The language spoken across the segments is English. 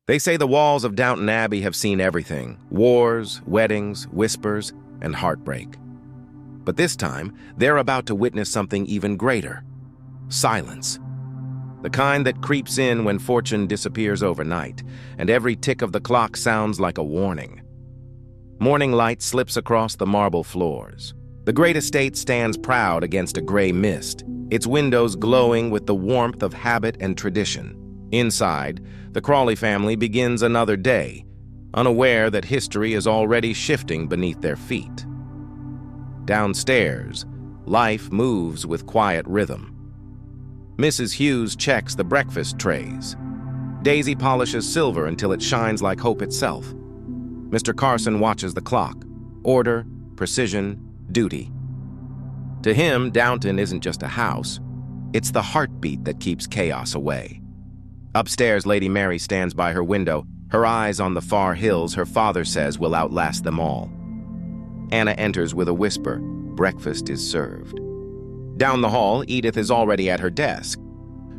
They say the walls of Downton Abbey have seen everything: wars, weddings, whispers, and heartbreak. But this time, they're about to witness something even greater: silence. The kind that creeps in when fortune disappears overnight, and every tick of the clock sounds like a warning. Morning light slips across the marble floors. The great estate stands proud against a gray mist, its windows glowing with the warmth of habit and tradition. Inside, the Crawley family begins another day, unaware that history is already shifting beneath their feet. Downstairs, life moves with quiet rhythm. Mrs. Hughes checks the breakfast trays. Daisy polishes silver until it shines like hope itself. Mr. Carson watches the clock. Order, precision, duty. To him, Downton isn't just a house. It's the heartbeat that keeps chaos away. Upstairs, Lady Mary stands by her window, her eyes on the far hills her father says will outlast them all. Anna enters with a whisper. Breakfast is served. Down the hall, Edith is already at her desk,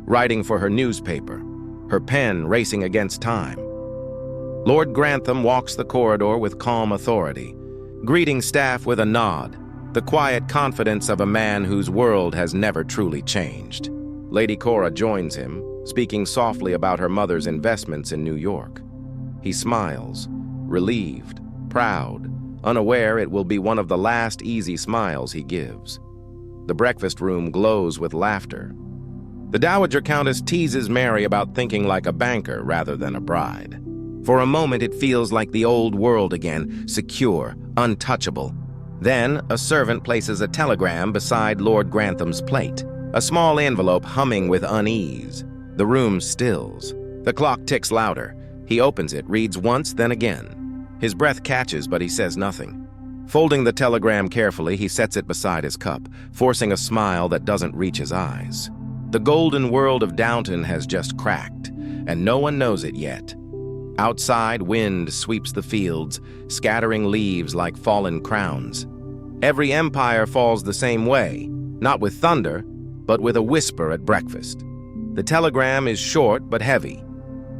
writing for her newspaper, her pen racing against time. Lord Grantham walks the corridor with calm authority, greeting staff with a nod, the quiet confidence of a man whose world has never truly changed. Lady Cora joins him, speaking softly about her mother's investments in New York. He smiles, relieved, proud, unaware it will be one of the last easy smiles he gives. The breakfast room glows with laughter. The Dowager Countess teases Mary about thinking like a banker rather than a bride. For a moment, it feels like the old world again, secure, untouchable. Then, a servant places a telegram beside Lord Grantham's plate, a small envelope humming with unease. The room stills. The clock ticks louder. He opens it, reads once, then again. His breath catches, but he says nothing. Folding the telegram carefully, he sets it beside his cup, forcing a smile that doesn't reach his eyes. The golden world of Downton has just cracked, and no one knows it yet. Outside, wind sweeps the fields, scattering leaves like fallen crowns. Every empire falls the same way, not with thunder, but with a whisper at breakfast. The telegram is short but heavy.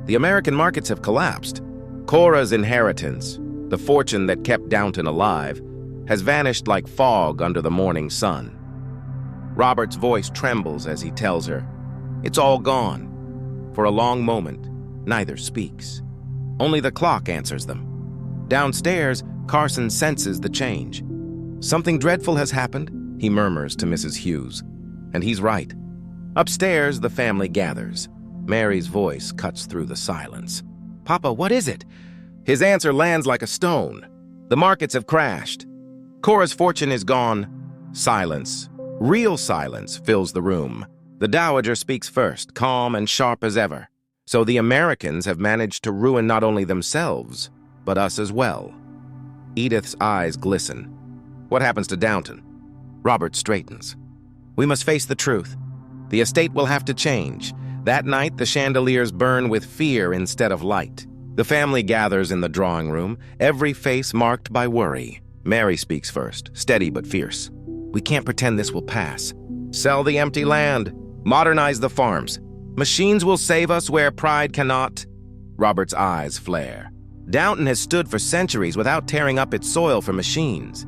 The American markets have collapsed. Cora's inheritance, the fortune that kept Downton alive, has vanished like fog under the morning sun. Robert's voice trembles as he tells her, "It's all gone." For a long moment, neither speaks. Only the clock answers them. Downstairs, Carson senses the change. "Something dreadful has happened," he murmurs to Mrs. Hughes. And he's right. Upstairs, the family gathers. Mary's voice cuts through the silence. "Papa, what is it?" His answer lands like a stone. The markets have crashed. Cora's fortune is gone. Silence, real silence, fills the room. The Dowager speaks first, calm and sharp as ever. So the Americans have managed to ruin not only themselves, but us as well. Edith's eyes glisten. What happens to Downton? Robert straightens. "We must face the truth. The estate will have to change." That night, the chandeliers burn with fear instead of light. The family gathers in the drawing room, every face marked by worry. Mary speaks first, steady but fierce. "We can't pretend this will pass. Sell the empty land. Modernize the farms. Machines will save us where pride cannot." Robert's eyes flare. Downton has stood for centuries without tearing up its soil for machines.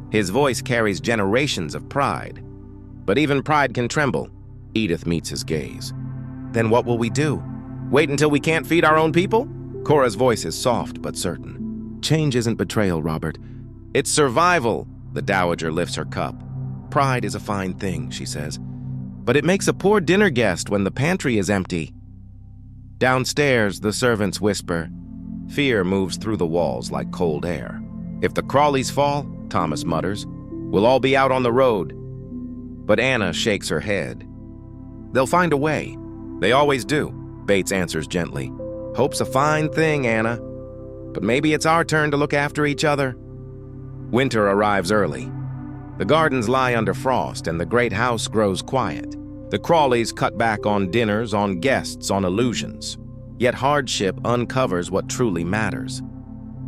His voice carries generations of pride. But even pride can tremble. Edith meets his gaze. "Then what will we do? Wait until we can't feed our own people?" Cora's voice is soft but certain. "Change isn't betrayal, Robert. It's survival." The Dowager lifts her cup. "Pride is a fine thing," she says. "But it makes a poor dinner guest when the pantry is empty." Downstairs, the servants whisper. Fear moves through the walls like cold air. "If the Crawleys fall," Thomas mutters, "we'll all be out on the road." But Anna shakes her head. "They'll find a way. They always do," Bates answers gently. "Hope's a fine thing, Anna. But maybe it's our turn to look after each other." Winter arrives early. The gardens lie under frost, and the great house grows quiet. The Crawleys cut back on dinners, on guests, on illusions. Yet hardship uncovers what truly matters.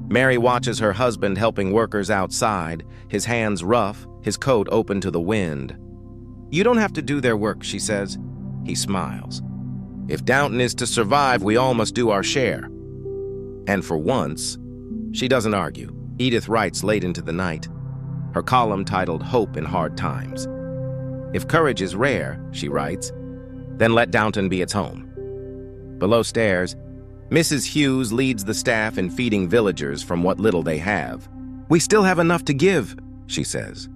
Mary watches her husband helping workers outside, his hands rough, his coat open to the wind. "You don't have to do their work," she says. He smiles. If Downton is to survive, we all must do our share. And for once, she doesn't argue. Edith writes late into the night, her column titled Hope in Hard Times. If courage is rare, she writes, then let Downton be its home. Below stairs, Mrs. Hughes leads the staff in feeding villagers from what little they have. We still have enough to give, she says.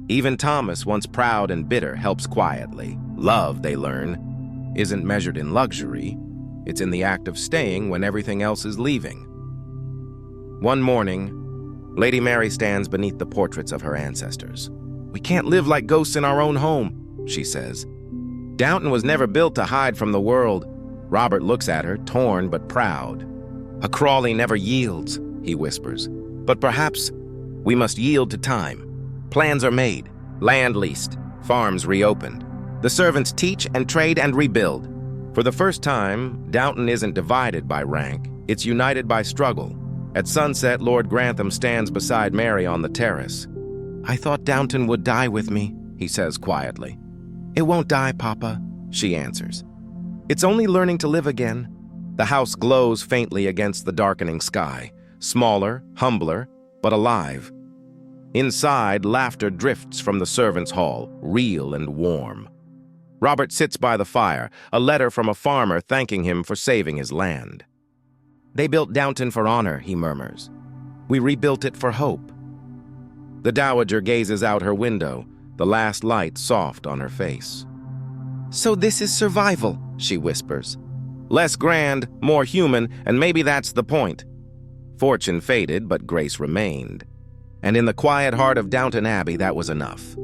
Even Thomas, once proud and bitter, helps quietly. Love, they learn, isn't measured in luxury. It's in the act of staying when everything else is leaving. One morning, Lady Mary stands beneath the portraits of her ancestors. We can't live like ghosts in our own home, she says. Downton was never built to hide from the world. Robert looks at her, torn but proud. A Crawley never yields, he whispers. But perhaps we must yield to time. Plans are made, land leased, farms reopened. The servants teach and trade and rebuild. For the first time, Downton isn't divided by rank. It's united by struggle. At sunset, Lord Grantham stands beside Mary on the terrace. I thought Downton would die with me, he says quietly. It won't die, Papa, she answers. It's only learning to live again. The house glows faintly against the darkening sky, smaller, humbler, but alive. Inside, laughter drifts from the servants' hall, real and warm. Robert sits by the fire, a letter from a farmer thanking him for saving his land. They built Downton for honor, he murmurs. We rebuilt it for hope. The dowager gazes out her window, the last light soft on her face. So this is survival, she whispers. Less grand, more human, and maybe that's the point. Fortune faded, but grace remained. And in the quiet heart of Downton Abbey, that was enough.